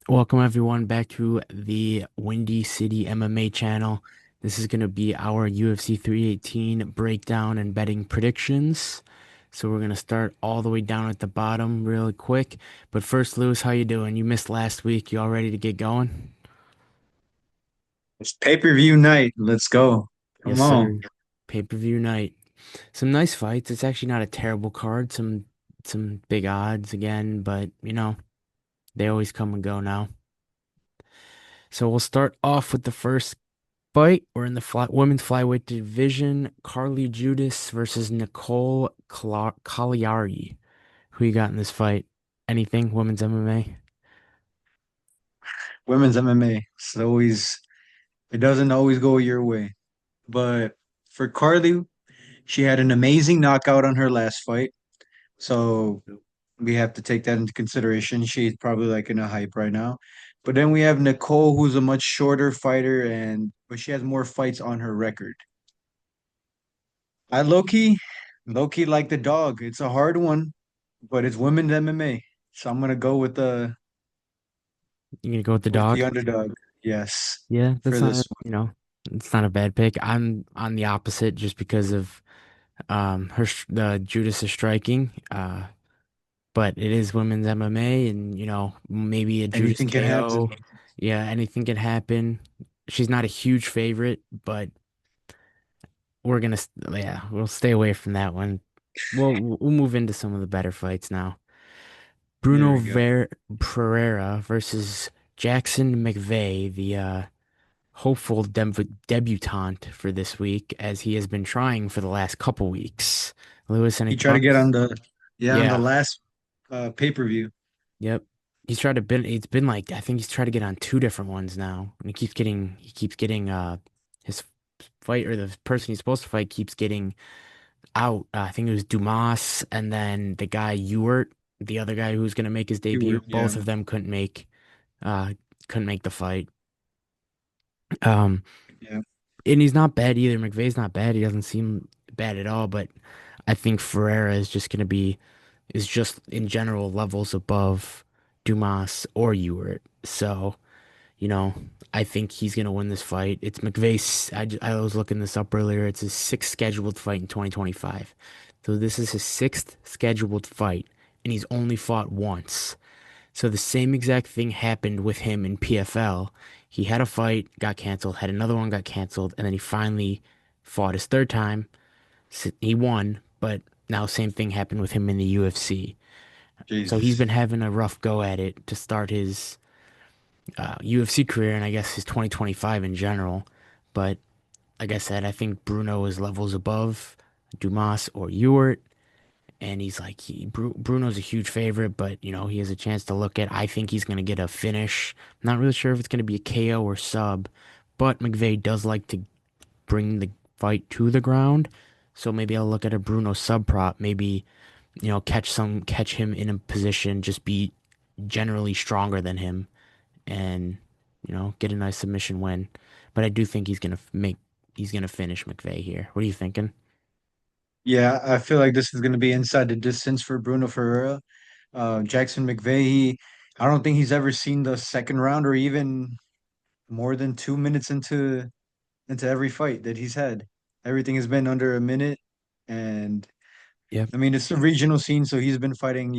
Welcome everyone back to the Windy City MMA channel. This is going to be our UFC 318 breakdown and betting predictions. So we're going to start all the way down at the bottom really quick. But first, Lewis, how you doing? You missed last week. You all ready to get going? It's pay-per-view night. Let's go. Yes, Come on. sir. Pay-per-view night. Some nice fights. It's actually not a terrible card. Some big odds again, but they always come and go now. So we'll start off with the first fight. We're in the women's flyweight division. Carly Judas versus Nicole Cagliari. Who you got in this fight? Anything? Women's MMA? Women's MMA. It doesn't always go your way. But for Carly, she had an amazing knockout on her last fight. So we have to take that into consideration. She's probably like in a hype right now. But then we have Nicole, who's a much shorter fighter, but she has more fights on her record. I low key like the dog. It's a hard one, but it's women's MMA. So I'm gonna go You gonna go with the with the dog? underdog. Yes, Yeah, for that's this not, it's not a bad pick. I'm on the opposite just because of the Judas' striking. But it is women's MMA and maybe a Judas Anything can happen. KO. Yeah, anything can happen. She's not a huge favorite, but yeah, we'll stay away from that one. We'll move into some of the better fights now. There Bruno we go. Ver Pereira versus Jackson McVeigh, the hopeful debutante for this week, as he has been trying for the last couple weeks. Lewis, any He tried to get thoughts? on the Yeah, last pay-per-view. yep. It's been like I think he's tried to get on two different ones now, and he keeps getting his fight or the person he's supposed to fight keeps getting out. I think it was Dumas and then the guy Ewert, the other guy who was going to make his You debut. were, yeah, Both of them uh couldn't make the fight. Um, yeah, and he's not bad either. McVeigh's not bad. He doesn't seem bad at all. But I think Ferreira is just in general levels above Dumas or Ewert. So I think he's gonna win this fight. It's McVeigh's. I was looking this up earlier. It's his sixth scheduled fight in 2025. So this is his sixth scheduled fight, and he's only fought once. So the same exact thing happened with him in PFL. He had a fight, got canceled, had another one, got canceled, and then he finally fought his third time. He won, but now same thing happened with him in the UFC. So he's Jesus. been having a rough go at it to start his UFC career and I guess his 2025 in general. But like I said, I think Bruno is levels above Dumas or Ewert. And he's like, Bruno's a huge favorite, but he has a chance to look at. I think he's going to get a finish. I'm not really sure if it's going to be a KO or sub, but McVeigh does like to bring the fight to the ground. So maybe I'll look at a Bruno sub prop. Maybe, catch him in a position, just be generally stronger than him and get a nice submission win. But I do think he's gonna finish McVeigh here. What are you thinking? Yeah, I feel like this is going to be inside the distance for Bruno Ferreira. Jackson McVeigh, I don't think he's ever seen the second round or even more than 2 minutes into every fight that he's had. Everything has been under a minute, and Yep. I mean it's a regional scene, so he's been fighting,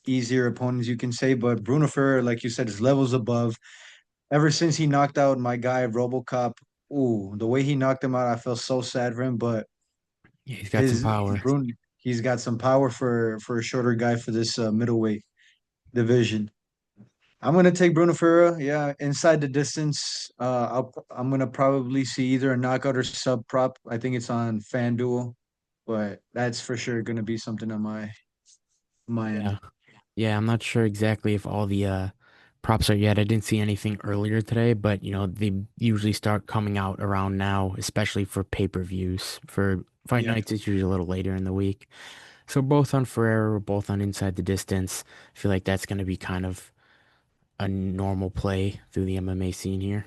easier opponents, you can say. But Bruno Ferrer, like you said, is levels above. Ever since he knocked out my guy RoboCop, ooh, the way he knocked him out, I felt so sad for him. But Yeah, he's got some his power. Bruno, he's got some power for a shorter guy for this middleweight division. I'm gonna take Bruno Ferrer. Yeah, inside the distance. I'm gonna probably see either a knockout or sub prop. I think it's on FanDuel, but that's for sure gonna be something on my Yeah. end. Yeah, I'm not sure exactly if all the props are yet. I didn't see anything earlier today, but they usually start coming out around now, especially for pay-per-views. For fight Yep. nights, it's usually a little later in the week. So both on Ferrero, both on Inside the Distance. I feel like that's going to be kind of a normal play through the MMA scene here.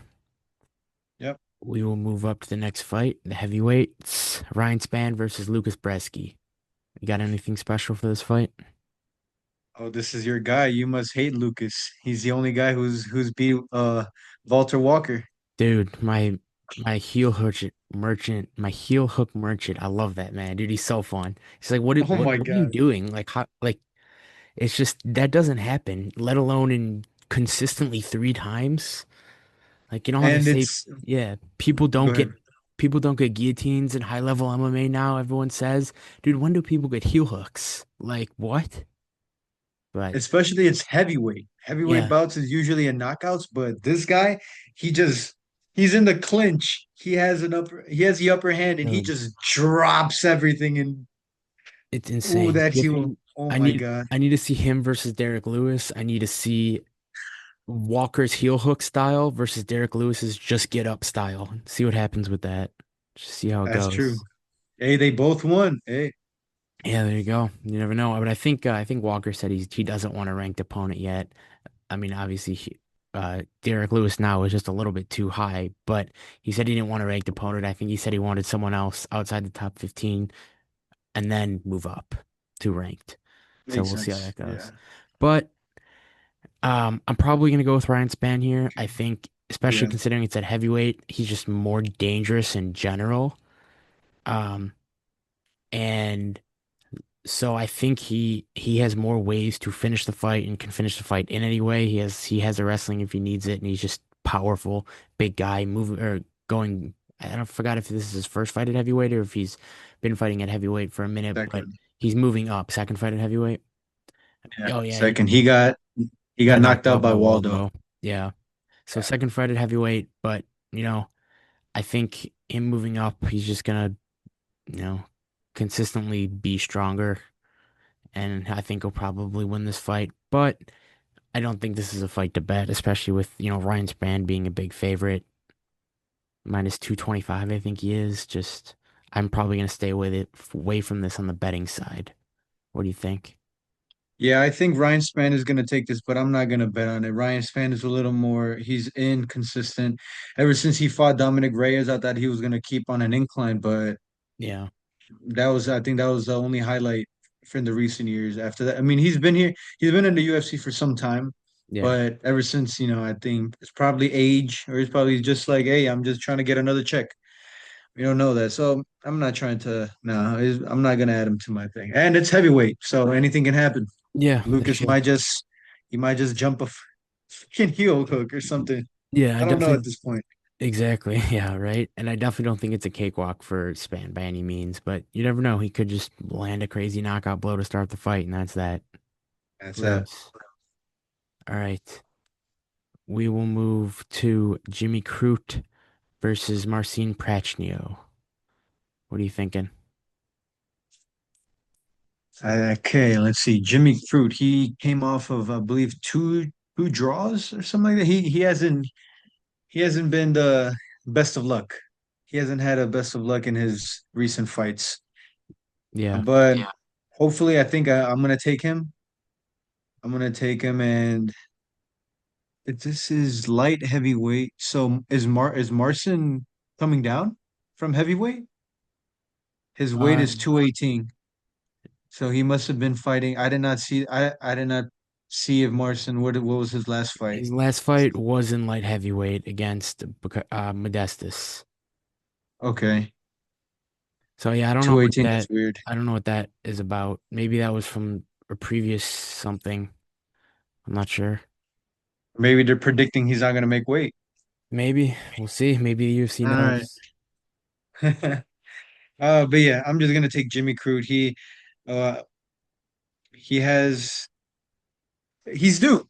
Yep. We will move up to the next fight, the heavyweights, Ryan Spann versus Lucas Bresky. You got anything special for this fight? Oh, this is your guy. You must hate Lucas. He's the only guy who's beat Walter Walker. Dude, my heel hook merchant. I love that man, dude. He's so fun. He's like, what, Oh my what are you God. doing? Like, how, like, it's just that doesn't happen, let alone in consistently 3 times. Like, you don't have to And say, it's yeah, go ahead. people don't get guillotines in high level MMA now, everyone says. Dude, when do people get heel hooks? Like, what? But Especially it's heavyweight. Heavyweight yeah, bouts is usually a knockouts, but this guy, he just he's in the clinch. He has the upper hand and he dude, just drops everything and it's oh insane. that Give heel. me, Oh my God. I need to see him versus Derek Lewis. I need to see Walker's heel hook style versus Derek Lewis's just get up style. See what happens with that. Just see how it That's true. goes. Hey, they both won. Hey, Yeah, there you go. You never know. But I think Walker said he doesn't want a ranked opponent yet. I mean, obviously, Derek Lewis now is just a little bit too high, but he said he didn't want a ranked opponent. I think he said he wanted someone else outside the top 15 and then move up to ranked. So makes we'll see how sense. that goes. Yeah. But I'm probably gonna go with Ryan Spann here. I think, especially Yeah. considering it's at heavyweight, he's just more dangerous in general. Um, and so I think he has more ways to finish the fight and can finish the fight in any way. He has the wrestling if he needs it, and he's just powerful, big guy, moving or going. I don't forgot if this is his first fight at heavyweight or if he's been fighting at heavyweight for a minute, but Second. he's moving up. Second fight at heavyweight. Yeah. Oh yeah, Second. He got got knocked knocked out out by by Waldo. Waldo. Yeah. So Yeah. second fight at heavyweight, but you know, I think him moving up, he's just gonna, you know, consistently be stronger, and I think he'll probably win this fight. But I don't think this is a fight to bet, especially with, Ryan Spann being a big favorite, minus 225, I think he is. Just I'm probably gonna stay with it, away from this on the betting side. What do you think? Yeah, I think Ryan Spann is going to take this, but I'm not going to bet on it. Ryan Spann is a little more, he's inconsistent. Ever since he fought Dominic Reyes, I thought he was going to keep on an incline, but Yeah, I think that was the only highlight from the recent years. After that, I mean, he's been in the UFC for some time, yeah, but ever since, I think it's probably age, or it's probably just like, hey, I'm just trying to get another check. We don't know that. So I'm not trying to, no, I'm not going to add him to my thing. And it's heavyweight, so anything can happen. yeah. That's Lucas true. might just he might just jump a freaking heel hook or something. Yeah, I I don't know at definitely this point. exactly. Yeah, right. And I definitely don't think it's a cakewalk for Span by any means, but you never know. He could just land a crazy knockout blow to start the fight, and that's that. That's Who that. knows? All right. We will move to Jimmy Crute versus Marcin Prachnio. What are you thinking? Okay, let's see. Jimmy Fruit, he came off of I believe two draws or something like that. He hasn't been the best of luck. He hasn't had a best of luck in his recent fights. Yeah. But hopefully, I think I'm gonna take him. I'm gonna take him, and this is light heavyweight. So is Marcin coming down from heavyweight? His weight Uh, is 218. So he must have been fighting. I did not see if Marcin what was his last fight. his last fight was in light heavyweight against Modestus. Okay. So yeah, 218 is weird. I don't know what that is about. Maybe that was from a previous something. I'm not sure. Maybe they're predicting he's not gonna make weight. Maybe we'll see. Maybe the UFC All right. knows. But yeah, I'm just gonna take Jimmy Crude. Uh he has he's due.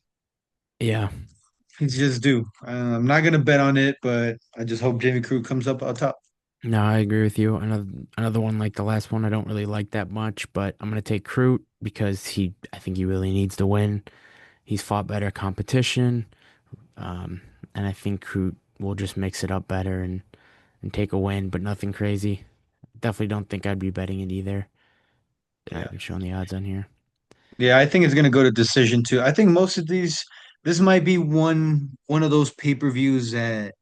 Yeah. He's just due. I'm not gonna bet on it, but I just hope Jimmy Crude comes up on top. No, I agree with you. Another one like the last one, I don't really like that much, but I'm gonna take Crute because I think he really needs to win. He's fought better competition, um, and I think Crute will just mix it up better and take a win, but nothing crazy. Definitely don't think I'd be betting it either. Not Yeah. even showing the odds on here. Yeah, I think it's gonna go to decision too. I think most of this might be one of those pay-per-views that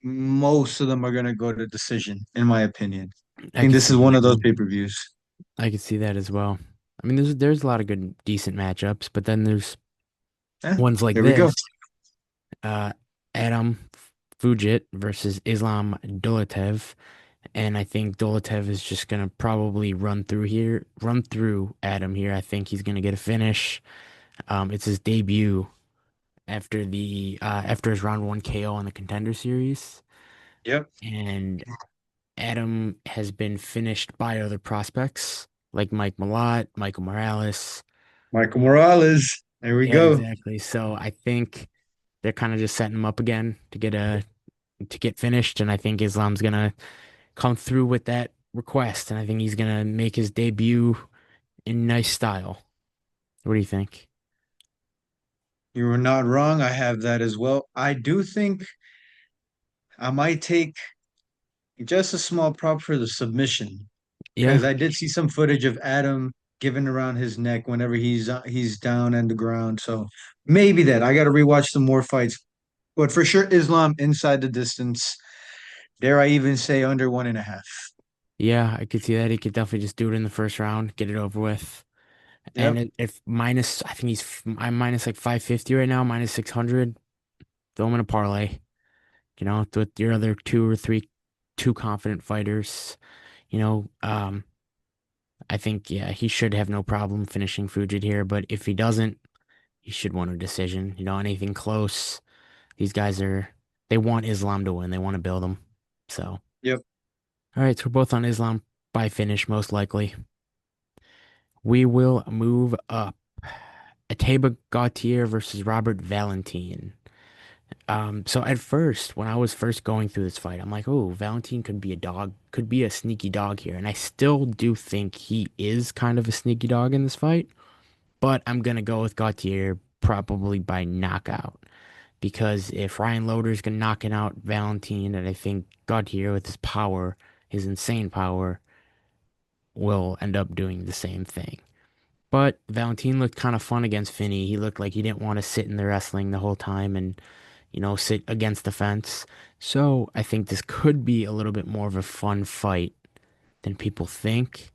most of them are going to go to decision, in my opinion. I I think could this see is one that of those too. pay-per-views. I could see that as well. I mean, there's a lot of good, decent matchups, but then there's Eh, ones like there we go. this. Uh, Adam Fujit versus Islam Dolatev, and I think Dolatev is just gonna probably run through Adam here. I think he's gonna get a finish. It's his debut after his round one KO on the Contender Series, Yep. and Adam has been finished by other prospects like Mike Malott, Michael Morales. Michael Morales. There we Yeah, go. exactly. So I think they're kind of just setting him up again to get finished, and I think Islam's gonna come through with that request, and I think he's gonna make his debut in nice style. What do you think? You were not wrong. I have that as well. I do think I might take just a small prop for the submission because Yeah, I did see some footage of Adam giving around his neck whenever he's down on the ground. So maybe that. I got to rewatch some more fights, but for sure, Islam inside the distance. Dare I even say under 1.5? yeah, I could see that. He could definitely just do it in the first round, get it over with. And Yep. if minus, I think I'm minus like 550 right now, minus 600. Throw him in a parlay. With your other two or three, two confident fighters. You know, um, I think yeah, he should have no problem finishing Fujit here. But if he doesn't, he should want a decision. Anything close. These guys they want Islam to win. They want to build him. So, Yep. all right, so we're both on Islam by finish, most likely. We will move up. Ateba Gautier versus Robert Valentin. So at first, when I was first going through this fight, I'm like, oh, Valentin could be a dog, could be a sneaky dog here. And I still do think he is kind of a sneaky dog in this fight, but I'm gonna go with Gautier probably by knockout. Because if Ryan Loder's gonna knock it out Valentin, and I think Gautier with his power, his insane power, will end up doing the same thing. But Valentin looked kind of fun against Finney. He looked like he didn't want to sit in the wrestling the whole time and sit against the fence. So I think this could be a little bit more of a fun fight than people think.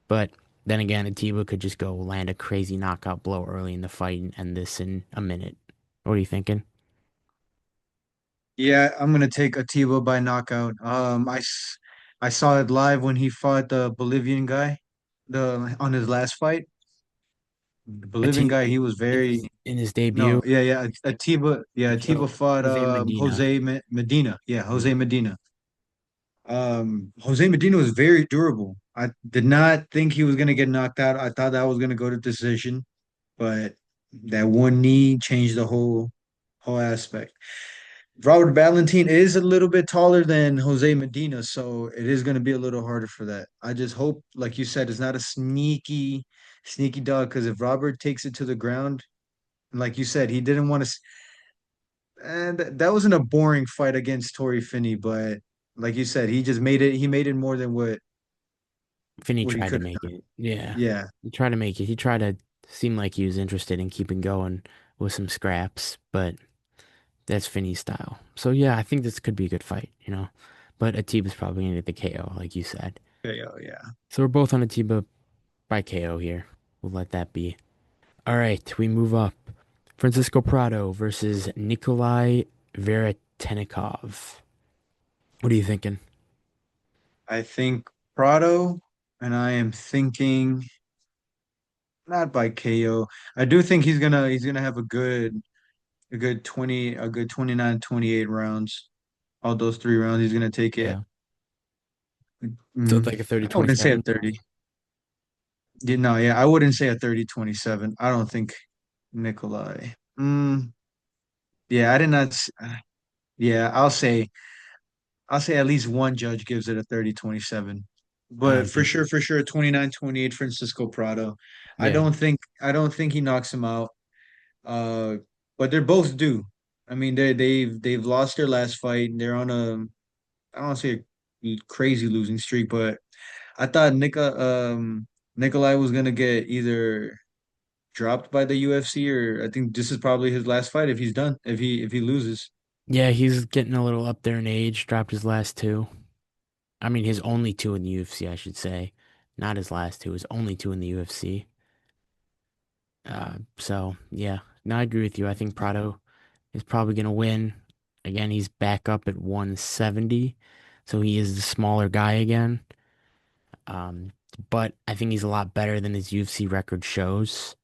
But then again, Atiba could just go land a crazy knockout blow early in the fight and end this in a minute. What are you thinking? Yeah, I'm gonna take Atiba by knockout. I saw it live when he fought the Bolivian guy, the on his last fight. The Bolivian Atiba guy, he was very in his debut, no, yeah, yeah. Atiba, yeah, Atiba fought Jose Medina. Medina. Yeah, Mhm. Jose Medina. Jose Medina was very durable. I did not think he was gonna get knocked out. I thought that was gonna go to decision, but that one knee changed the whole aspect. Robert Valentin is a little bit taller than Jose Medina, so it is going to be a little harder for that. I just hope, like you said, it's not a sneaky dog. Because if Robert takes it to the ground, and like you said, he didn't want to, and that wasn't a boring fight against Torrey Finney, but like you said, he just made it. He made it more than Finney what he tried to could make have done. it. Yeah. Yeah, He tried to make it. He tried to seem like he was interested in keeping going with some scraps, but that's Finney's style. So yeah, I think this could be a good fight. But Atiba's probably gonna get the KO, like you said. yeah, yeah. So we're both on Atiba by KO here. We'll let that be. All right, we move up. Francisco Prado versus Nikolai Veretennikov. What are you thinking? I think Prado, and I am thinking not by KO. I do think he's gonna have a good 29, 28 rounds. All those 3 rounds, he's gonna take it. Yeah. So it's Mm, like a 30 I wouldn't say a 27. 30. Yeah, no, yeah, I wouldn't say a 30-27. I don't think Nikolai. Yeah, I did not. Yeah, I'll say at least one judge gives it a 30-27. But Okay. for sure, 29-28 Francisco Prado. Yeah. I don't think he knocks him out. Uh, but they're both due. I mean, they've lost their last fight. They're on I don't want to say a crazy losing streak, but I thought Nikolai was gonna get either dropped by the UFC or I think this is probably his last fight if he's done, if he loses. Yeah, he's getting a little up there in age. Dropped his last two. I mean, his only two in the UFC, I should say. Not his last two, his only two in the UFC. So yeah, no, I agree with you. I think Prado is probably gonna win. Again, he's back up at 170, so he is the smaller guy again. Um, but I think he's a lot better than his UFC record shows.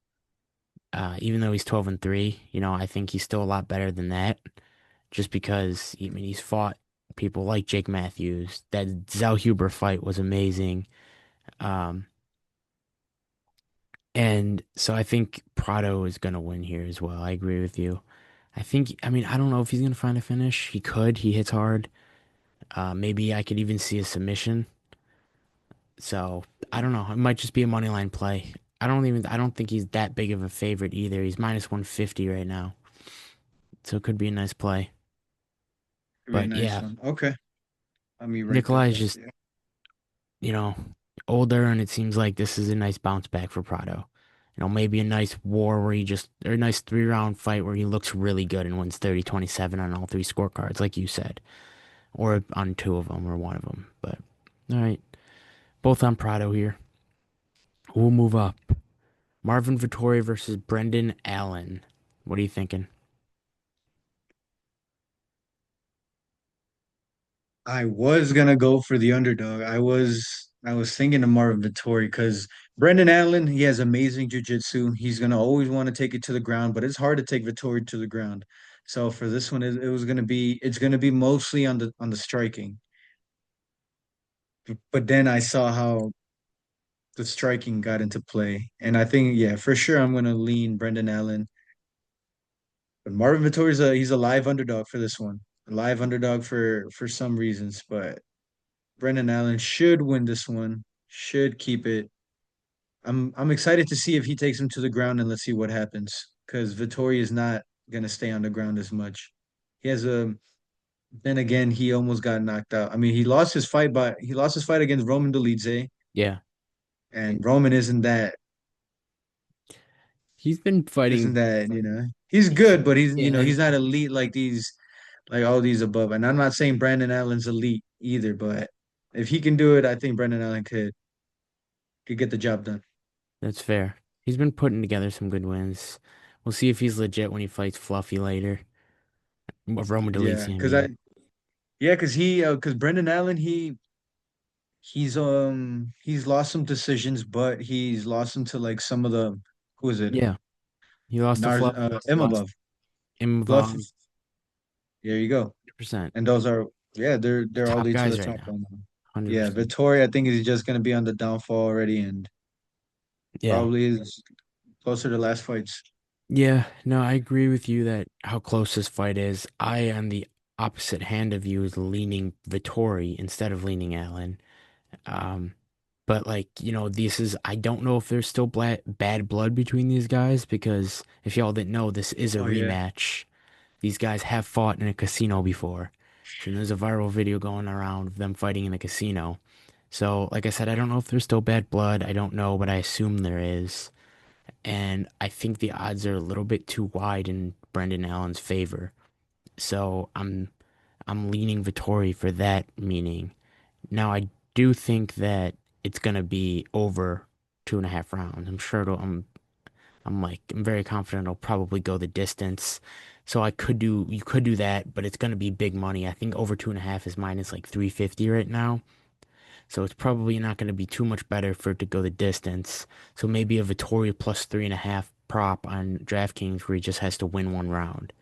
Even though he's 12-3, I think he's still a lot better than that. Just because, I mean, he's fought people like Jake Matthews. That Zellhuber fight was amazing. Um, and so I think Prado is gonna win here as well. I agree with you. I mean, I don't know if he's gonna find a finish. He could. He hits hard. Maybe I could even see a submission. So I don't know. It might just be a money line play. I don't think he's that big of a favorite either. He's minus 150 right now. So it could be a nice play. Could be a But nice yeah, one. Okay. Let me write that Nikolai is down. just, Yeah. you know, older and it seems like this is a nice bounce back for Prado. Maybe a nice war where or a nice 3-round fight where he looks really good and wins 30-27 on all three scorecards, like you said, or on two of them or one of them. But all right, both on Prado here. We'll move up. Marvin Vettori versus Brendan Allen. What are you thinking? I was gonna go for the underdog. I was thinking of Marvin Vettori because Brendan Allen, he has amazing jiu-jitsu. He's gonna always want to take it to the ground, but it's hard to take Vettori to the ground. So for this one, it's gonna be mostly on the striking. But then I saw how the striking got into play, and I think yeah, for sure I'm gonna lean Brendan Allen. But Marvin Vettori's he's a live underdog for this one, a live underdog for some reasons, but Brendan Allen should win this one, should keep it. I'm excited to see if he takes him to the ground and let's see what happens because Vittori is not gonna stay on the ground as much. He has a then again he almost got knocked out. I mean he lost his fight against Roman Dolidze Yeah, and Roman he's been isn't fighting. that he's good but he's Yeah, he's not elite like these like all these above. And I'm not saying Brandon Allen's elite either, but if he can do it, I think Brandon Allen could get the job done. that's fair. He's been putting together some good wins. We'll see if he's legit when he fights Fluffy later. Roma Yeah, Dolidze, I because mean. because Brendan Allen he's lost some decisions, but he's lost them to like some of the who is it? Yeah, he lost to Fluffy. He lost Imavov, Fluffy. Imavov. There you go. 100%. And those are yeah, The they're all top the way to guys the right top now. right now. Yeah, 100%. Vittori, I think is just gonna be on the downfall already, and Yeah. probably is closer to last fights. Yeah, no, I agree with you that how close this fight is. I am the opposite hand of you is leaning Vittori instead of leaning Allen. Um, but like, I don't know if there's still bad blood between these guys because if y'all didn't know, this is a Oh yeah. rematch. These guys have fought in a casino before. And there's a viral video going around of them fighting in a casino. So, like I said, I don't know if there's still bad blood. I don't know, but I assume there is. And I think the odds are a little bit too wide in Brendan Allen's favor. So I'm leaning Vittori for that meaning. Now I do think that it's gonna be over 2.5 rounds. I'm very confident it'll probably go the distance. So you could do that, but it's gonna be big money. I think over 2.5 is minus like 350 right now. So it's probably not gonna be too much better for it to go the distance. So maybe a Vittoria plus 3.5 prop on DraftKings where he just has to win one round.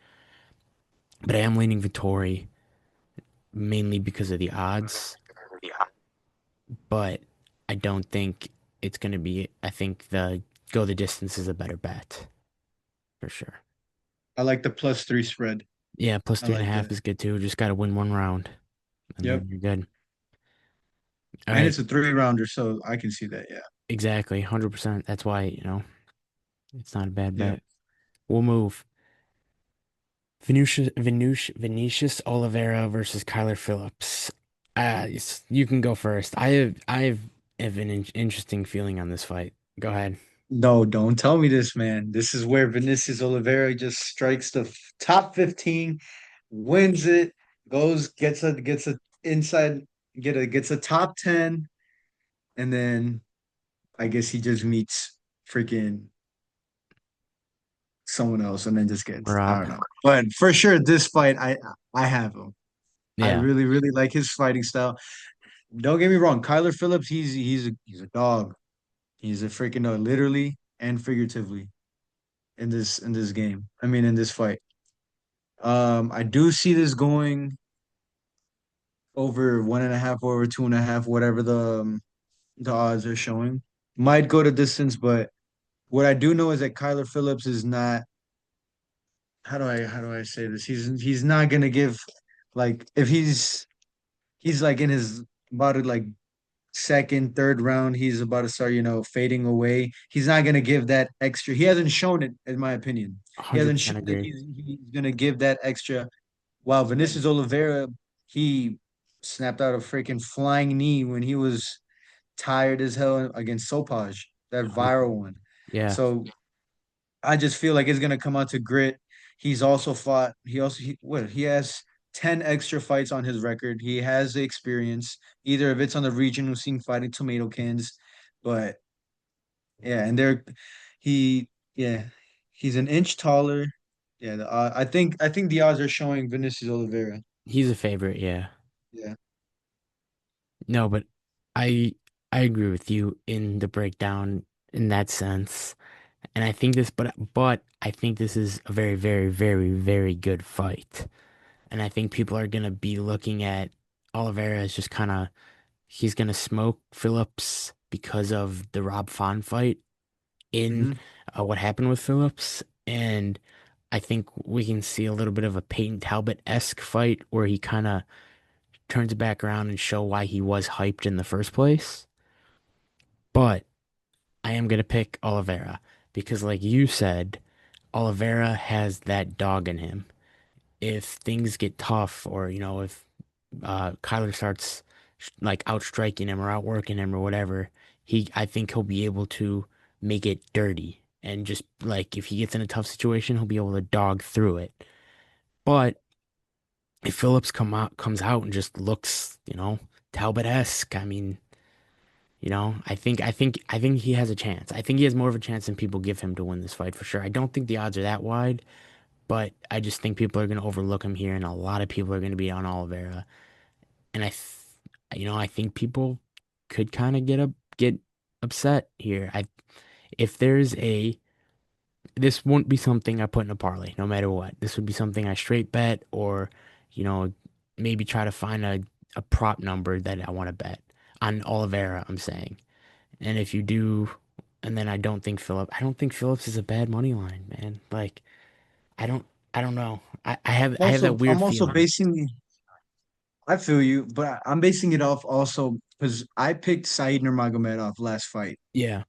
But I am leaning Vittori mainly because of the odds, but I don't think it's gonna be. I think the go the distance is a better bet for sure. I like the +3 spread. Yeah, plus I three and a like half that. is good too. Just got to win one round, and Yep. then you're good. All And right, it's a 3 rounder, so I can see that. Yeah. exactly, 100%. That's why it's not a bad Yeah. bet. We'll move. Vinicius Oliveira versus Kyler Phillips. You can go first. I have an interesting feeling on this fight. Go ahead. No, don't tell me this, man. This is where Vinicius Oliveira just strikes the top 15, wins it, gets a inside, gets a top 10, and then I guess he just meets freaking someone else and then just gets I Rob. don't know. But for sure, this fight, I have him. I Yeah, really, really like his fighting style. Don't get me wrong, Kyler Phillips, he's a dog. He's a freaking dog, literally and figuratively in this game. I mean, in this fight. I do see this going over 1.5, over 2.5, whatever the odds are showing. Might go to distance, but what I do know is that Kyler Phillips is not. How do I say this? He's not gonna give like if he's like in his about to like second, third round, he's about to start, fading away. He's not gonna give that extra. He hasn't shown it, in my opinion. He hasn't 100% shown that agree. he's gonna give that extra. While Vinicius Oliveira, he snapped out a freaking flying knee when he was tired as hell against Sopaj, that 100%. viral one. Yeah, So I just feel like it's gonna come out to grit. He's also fought. He has 10 extra fights on his record. He has the experience. Either if it's on the regional scene fighting tomato cans, but yeah, and he yeah, he's an inch taller. Yeah, I think the odds are showing Vinicius Oliveira. he's a favorite. Yeah. Yeah. No, but I I agree with you in the breakdown in that sense. And I think but I think this is a very, very, very, very good fight. And I think people are gonna be looking at Oliveira as just kind of he's gonna smoke Phillips because of the Rob Font fight in Hmm. what happened with Phillips. And I think we can see a little bit of a Peyton Talbot-esque fight where he kind of turns it back around and show why he was hyped in the first place. But I am gonna pick Oliveira because, like you said, Oliveira has that dog in him. If things get tough, or if Kyler starts like outstriking him or outworking him or whatever, I think he'll be able to make it dirty and just like if he gets in a tough situation, he'll be able to dog through it. But if Phillips comes out and just looks, Talbot-esque, I mean, I think he has a chance. I think he has more of a chance than people give him to win this fight for sure. I don't think the odds are that wide, but I just think people are going to overlook him here, and a lot of people are going to be on Oliveira. And I think people could kind of get upset here. If there's a this won't be something I put in a parlay, no matter what. This would be something I straight bet or, you know, maybe try to find a prop number that I want to bet on Oliveira, I'm saying. And if you do, and then I don't think Phillips is a bad money line, man. Like, I don't, I don't know. I have that weird I'm also feeling. basing. I feel you, but I'm basing it off also because I picked Said Nurmagomedov last fight Yeah,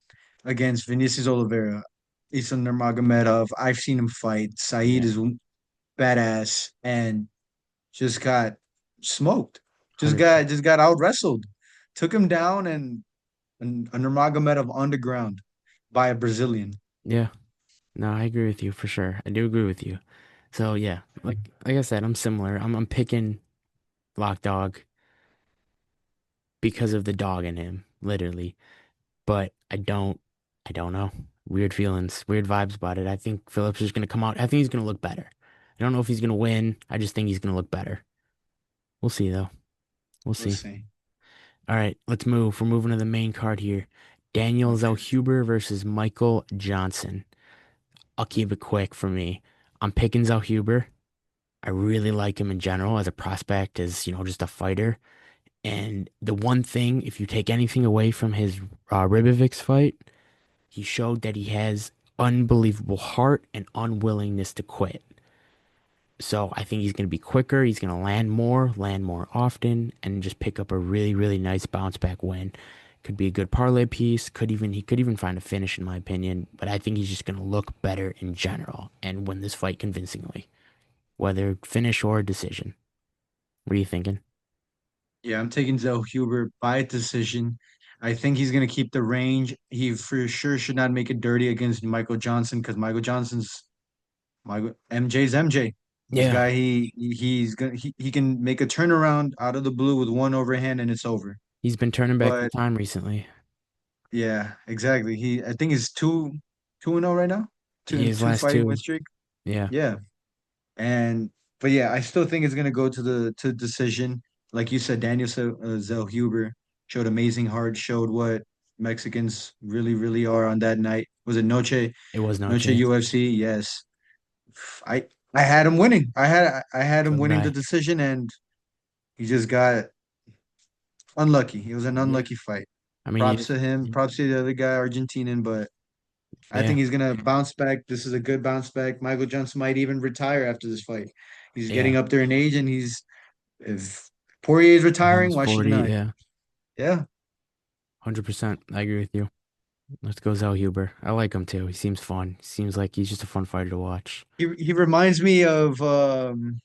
against Vinicius Oliveira. Islam Nurmagomedov, I've seen him fight. Said yeah, is badass and just got smoked. 100%. Just got out wrestled. Took him down and a Nurmagomedov on the ground by a Brazilian. Yeah, no, I agree with you for sure. I do agree with you. So yeah, like I said, I'm similar. I'm picking Lock Dog because of the dog in him, literally. But I don't know. Weird feelings, weird vibes about it. I think Phillips is gonna come out. I think he's gonna look better. I don't know if he's gonna win. I just think he's gonna look better. We'll see though. We'll Let's see. see. All right, let's move. We're moving to the main card here. Daniel Okay. Zellhuber versus Michael Johnson. I'll keep it quick for me. I'm picking Zellhuber. I really like him in general as a prospect, as just a fighter. And the one thing, if you take anything away from his Ribovics fight, he showed that he has unbelievable heart and unwillingness to quit. So I think he's going to be quicker. He's going to land more often, and just pick up a really, really nice bounce back win. Could be a good parlay piece. He could even find a finish, in my opinion. But I think he's just going to look better in general and win this fight convincingly, whether finish or decision. What are you thinking? Yeah, I'm taking Zell Huber by decision. I think he's going to keep the range. He for sure should not make it dirty against Michael Johnson because Michael MJ's MJ. This Yeah, guy, he can make a turnaround out of the blue with one overhand and it's over. he's been turning back the But time recently. yeah, exactly. I think he's 2-0 right now. His two last fighting win two, streak. yeah, Yeah. And but yeah, I still think it's gonna go to decision. Like you said, Zellhuber showed amazing heart, showed what Mexicans really are on that night. Was it it was Noche Noche. UFC? Yes. I I had him winning. I had him So did winning the I. decision, and he just got unlucky. It was an Yeah, unlucky fight. I mean, he Props just, to him. Props to the other guy, Argentinian, but I yeah, think he's gonna bounce back. This is a good bounce back. Michael Johnson might even retire after this fight. He's yeah. getting up there in age, and he's if Poirier's retiring, Almost why should he 40, not? yeah, Yeah, 100%. I agree with you. Let's go Zellhuber. I like him too. He seems fun. Seems like he's just a fun fighter to watch. he reminds me of Ryan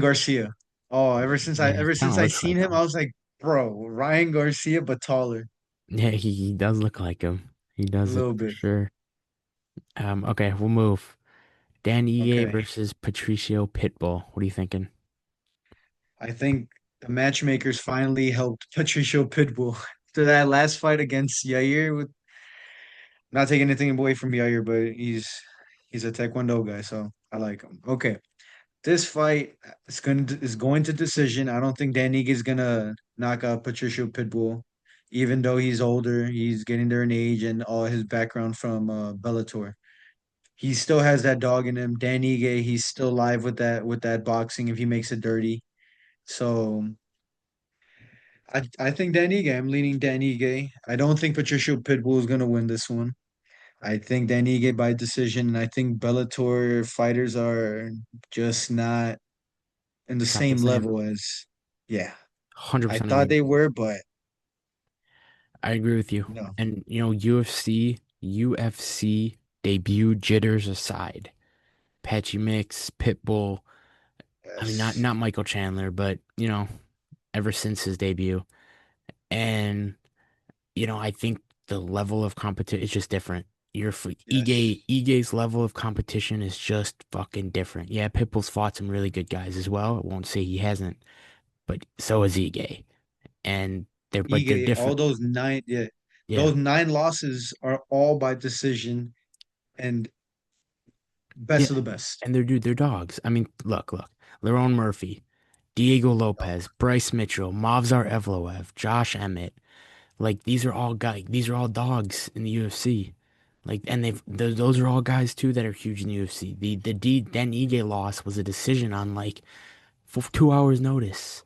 Garcia. Oh, Yeah, ever kind since of I looks seen like him, him. I was like, bro, Ryan Garcia, but taller Yeah, he does look like him. He a does look little for bit. sure. Okay, we'll move. Dan Ige Okay, versus Patricio Pitbull. What are you thinking? I think the matchmakers finally helped Patricio Pitbull to that last fight against Yair. With not taking anything away from Yair, but he's a Taekwondo guy, so I like him. Okay. This fight is going to decision. I don't think Danig is gonna knock out Patricio Pitbull, even though he's older. He's getting there in age and all his background from Bellator. He still has that dog in him. Dan Ige, he's still live with that boxing if he makes it dirty. So I think Dan Ige. I'm leaning Dan Ige. I don't think Patricio Pitbull is gonna win this one. I think Dan Ige by decision, and I think Bellator fighters are just not in the Not the same same. level as, yeah, I 100% thought agree. they were, but I agree with you. no. And UFC debut jitters aside, Patchy Mix, Pitbull. I mean, not Yes. not Michael Chandler, but ever since his debut, and I think the level of competition is just different. Yes. Ige's level of competition is just fucking different. Yeah, Pitbull's fought some really good guys as well. I won't say he hasn't, but so has Ige, and they're Ige, all different. those nine, yeah, Yeah, those nine losses are all by decision and yeah, best of the best. and they're dogs. I mean, look, Lerone Murphy, Diego No. Lopez, Bryce Mitchell, Movsar Evloev, Josh Emmett. Like these are all dogs in the UFC. Like, and those are all guys too that are huge in the UFC. The Dan Ige loss was a decision on like for 2 hours notice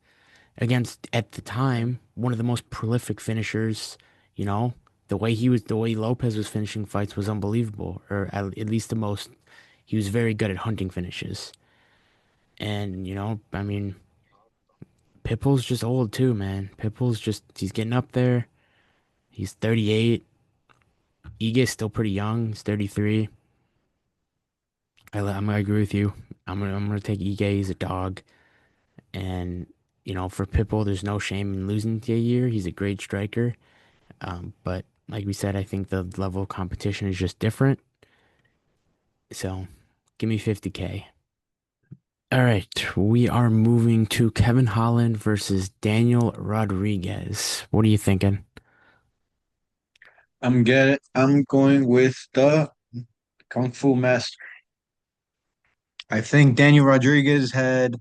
against at the time one of the most prolific finishers. You know, the way Lopez was finishing fights was unbelievable, or at least the most. He was very good at hunting finishes. And I mean, Pitbull's just old too, man. He's getting up there. He's 38. Ige's still pretty young. He's 33. I'm gonna agree with you. I'm gonna take Ige. He's a dog, and for Pitbull, there's no shame in losing to a year. He's a great striker. But like we said, I think the level of competition is just different. So, give me 50K. All right, we are moving to Kevin Holland versus Daniel Rodriguez. What are you thinking? I'm going with the Kung Fu Master. I think Daniel Rodriguez had,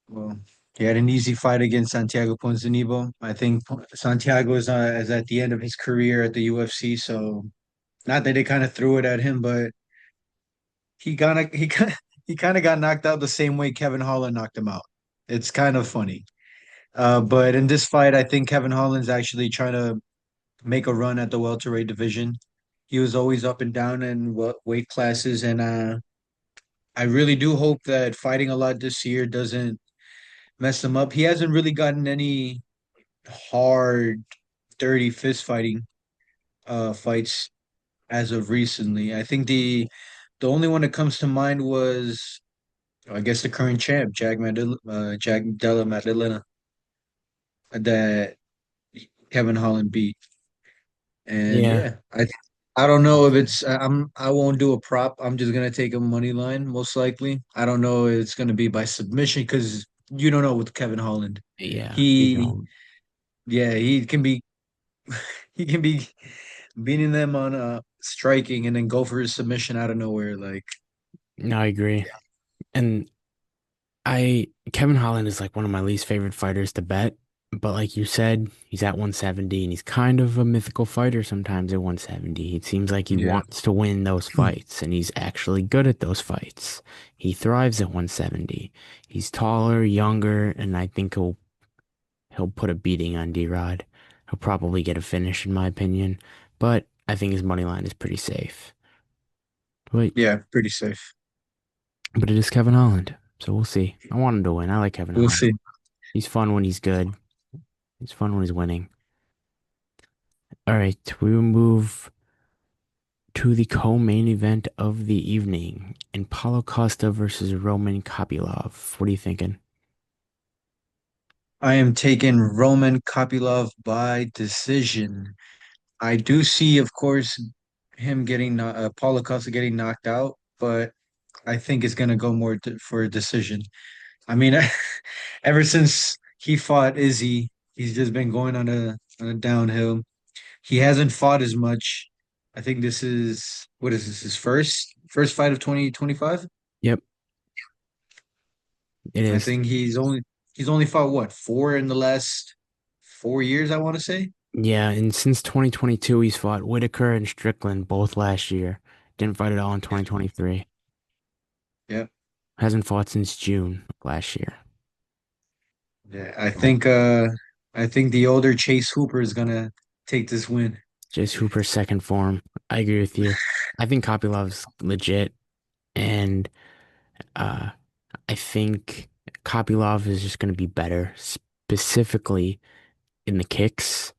well, he had an easy fight against Santiago Ponzinibbio. I think Santiago is at the end of his career at the UFC, so not that they kind of threw it at him, but he kind of he kind of got knocked out the same way Kevin Holland knocked him out. It's kind of funny. But in this fight, I think Kevin Holland's actually trying to make a run at the welterweight division. He was always up and down in weight classes, and I really do hope that fighting a lot this year doesn't mess him up. He hasn't really gotten any hard, dirty fist fighting fights as of recently. I think the only one that comes to mind was, I guess, the current champ, Jack Della Maddalena, that Kevin Holland beat. And Yeah, yeah, I don't know if it's I won't do a prop. I'm just gonna take a money line most likely. I don't know if it's gonna be by submission because you don't know with Kevin Holland. yeah, you He don't. yeah, he can be beating them on striking and then go for his submission out of nowhere. Like, No, I agree. yeah, And Kevin Holland is like one of my least favorite fighters to bet. But like you said, he's at 170 and he's kind of a mythical fighter sometimes at 170. It seems like he yeah, wants to win those fights and he's actually good at those fights. He thrives at 170. He's taller, younger, and I think he'll put a beating on D-Rod. He'll probably get a finish in my opinion, but I think his money line is pretty safe. But yeah, pretty safe. but it is Kevin Holland, so we'll see. I want him to win. I like Kevin We'll Holland. see. He's fun when he's good. He's fun when he's winning. All right, we will move to the co-main event of the evening in Paulo Costa versus Roman Kopylov. What are you thinking? I am taking Roman Kopylov by decision. I do see, of course, him getting Paulo Costa getting knocked out, but I think it's gonna go more for a decision. I mean, ever since he fought Izzy, he's just been going on a downhill. He hasn't fought as much. I think this is what is this, his first fight of 2025? Yep, it I is. think he's only fought what, four in the last 4 years, I want to say. Yeah, and since 2022, he's fought Whitaker and Strickland both last year. Didn't fight at all in 2023. Yeah. Hasn't fought since June of last year. Yeah. I think the older Chase Hooper is gonna take this win. Just Hooper's second form. I agree with you. I think Kopylov's legit, and uh, I think Kopylov is just going to be better, specifically in the kicks.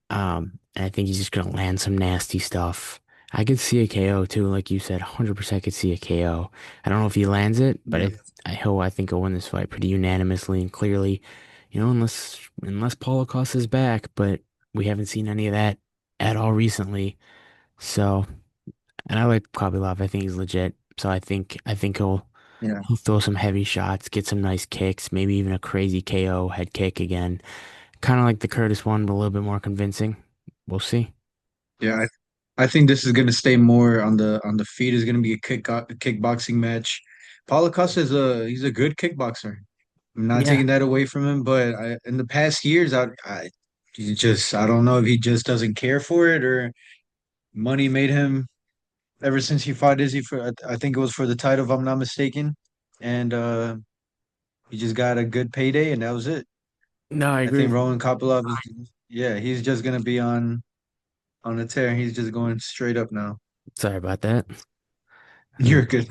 And I think he's just gonna land some nasty stuff. I could see a KO too, like you said, 100% could see a KO. I don't know if he lands it, but Yeah. I think he'll win this fight pretty unanimously and clearly, unless Paulo Costa's back, but we haven't seen any of that at all recently. So, and I like Khabibulov. I think he's legit. So I think Yeah. he'll throw some heavy shots, get some nice kicks, maybe even a crazy KO head kick again. Kind of like the Curtis one, but a little bit more convincing. We'll see. Yeah. I think this is gonna stay more on the feet. Is gonna be a kickboxing match. Paulo Costa is he's a good kickboxer. I'm not Yeah. taking that away from him, but in the past years, I don't know if he just doesn't care for it or money made him ever since he fought Izzy for I think it was for the title if I'm not mistaken, and he just got a good payday and that was it. No, I I agree think with you. Roman Kopylov is yeah he's just gonna be on a tear. He's just going straight up now. Sorry about that. You're good.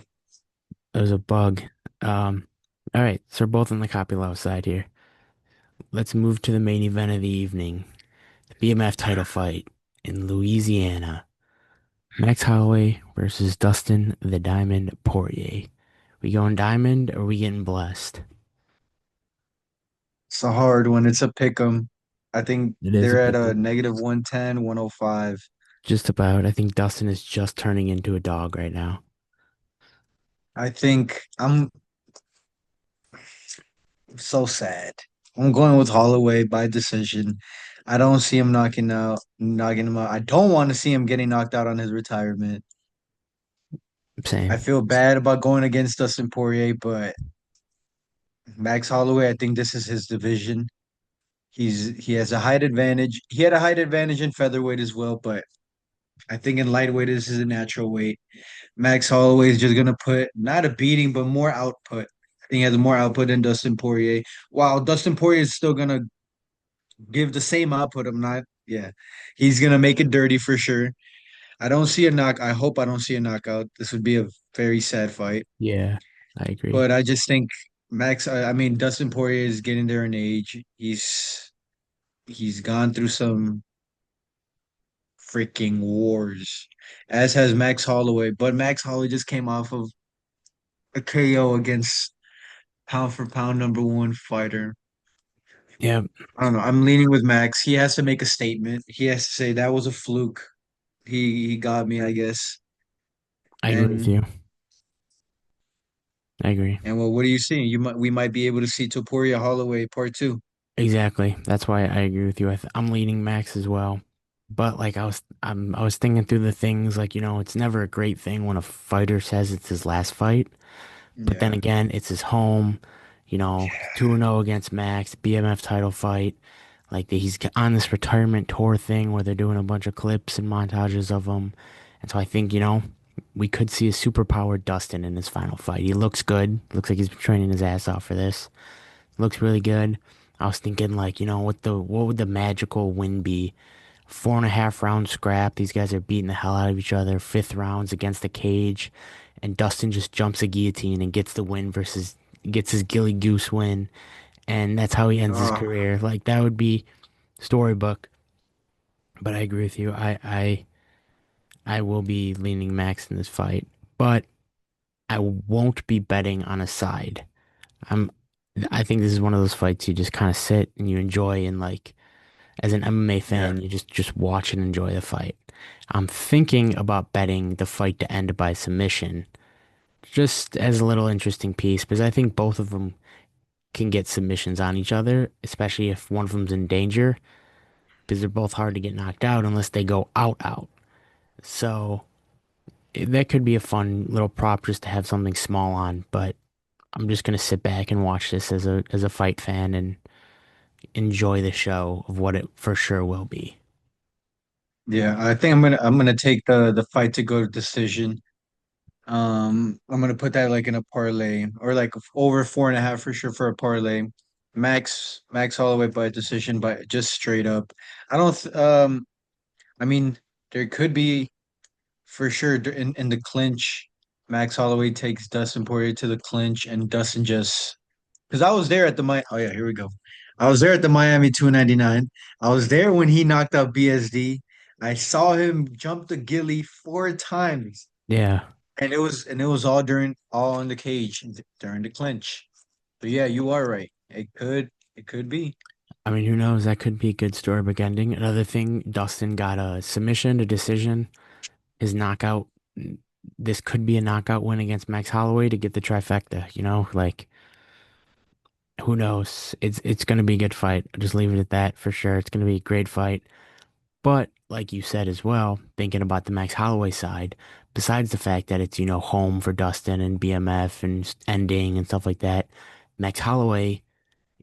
That was a bug. Um, all right, so we're both on the Kopylov side here. Let's move to the main event of the evening, the BMF title fight in Louisiana. Max Holloway versus Dustin the Diamond Poirier. We going Diamond or we getting blessed? It's a hard one. It's a pick 'em. I think It is a they're at pick a 'em. negative 110, 105. Just about. I think Dustin is just turning into a dog right now. I think I'm so sad. I'm going with Holloway by decision. I don't see him knocking him out. I don't want to see him getting knocked out on his retirement. I Same. feel bad about going against Dustin Poirier, but Max Holloway, I think this is his division. He has a height advantage. He had a height advantage in featherweight as well, but I think in lightweight this is a natural weight. Max Holloway is just gonna put not a beating, but more output. I think he has more output than Dustin Poirier. While Dustin Poirier is still gonna give the same output, I'm not. Yeah, he's gonna make it dirty for sure. I don't see a knock. I hope I don't see a knockout. This would be a very sad fight. Yeah, I agree. But I just think I mean, Dustin Poirier is getting there in age. He's gone through some freaking wars, as has Max Holloway. But Max Holloway just came off of a KO against pound for pound number one fighter. Yeah, I don't know. I'm leaning with Max. He has to make a statement. He has to say that was a fluke. He got me, I guess. I agree with And you. I agree. and well, what are you seeing? We might be able to see Topuria Holloway part two. Exactly. That's why I agree with you. I'm leaning Max as well. But like I was thinking through the things like, it's never a great thing when a fighter says it's his last fight. But then Yeah. again, it's his home, 2-0 against Max, BMF title fight. Like he's on this retirement tour thing where they're doing a bunch of clips and montages of him. And so I think, we could see a superpowered Dustin in his final fight. He looks good. Looks like he's been training his ass off for this. Looks really good. I was thinking like, what would the magical win be? 4.5 round scrap. These guys are beating the hell out of each other. Fifth rounds against the cage, and Dustin just jumps a guillotine and gets the win versus gets his Gilly Goose win, and that's how he ends his Oh, career. Like that would be storybook. But I agree with you. I will be leaning Max in this fight, but I won't be betting on a side. I'm. I think this is one of those fights you just kind of sit and you enjoy and like as an MMA yeah. fan, you just watch and enjoy the fight. I'm thinking about betting the fight to end by submission, just as a little interesting piece, because I think both of them can get submissions on each other, especially if one of them's in danger, because they're both hard to get knocked out unless they go out. So that could be a fun little prop just to have something small on, but I'm just gonna sit back and watch this as a fight fan and enjoy the show of what it for sure will be. Yeah, I think I'm gonna take the fight to go to decision. I'm gonna put that like in a parlay or like over 4.5 for sure for a parlay. Max Holloway by decision, by just straight up. I don't I mean there could be for sure in the clinch. Max Holloway takes Dustin Poirier to the clinch and Dustin just because I was there at the oh yeah, here we go. I was there at the Miami 299. I was there when he knocked out BSD. I saw him jump the gilly 4 times. Yeah. And it was all in the cage during the clinch. But yeah, you are right. It could be. I mean, who knows? That could be a good storybook ending. Another thing, Dustin got a submission, a decision, his knockout. This could be a knockout win against Max Holloway to get the trifecta, Like, who knows? It's gonna be a good fight. I'll just leave it at that for sure. It's gonna be a great fight. But like you said as well, thinking about the Max Holloway side, besides the fact that it's, home for Dustin and BMF and ending and stuff like that, Max Holloway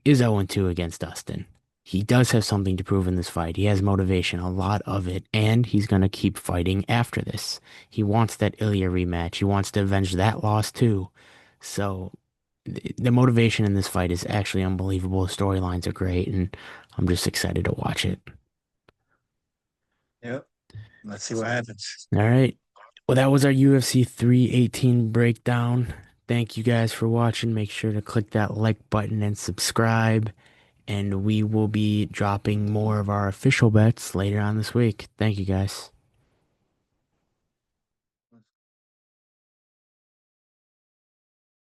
is 0-2 against Dustin. He does have something to prove in this fight. He has motivation, a lot of it, and he's going to keep fighting after this. He wants that Ilya rematch. He wants to avenge that loss too. So the motivation in this fight is actually unbelievable. The storylines are great, and I'm just excited to watch it. Yep. Let's see what happens. All right. Well, that was our UFC 318 breakdown. Thank you guys for watching. Make sure to click that like button and subscribe. And we will be dropping more of our official bets later on this week. Thank you guys.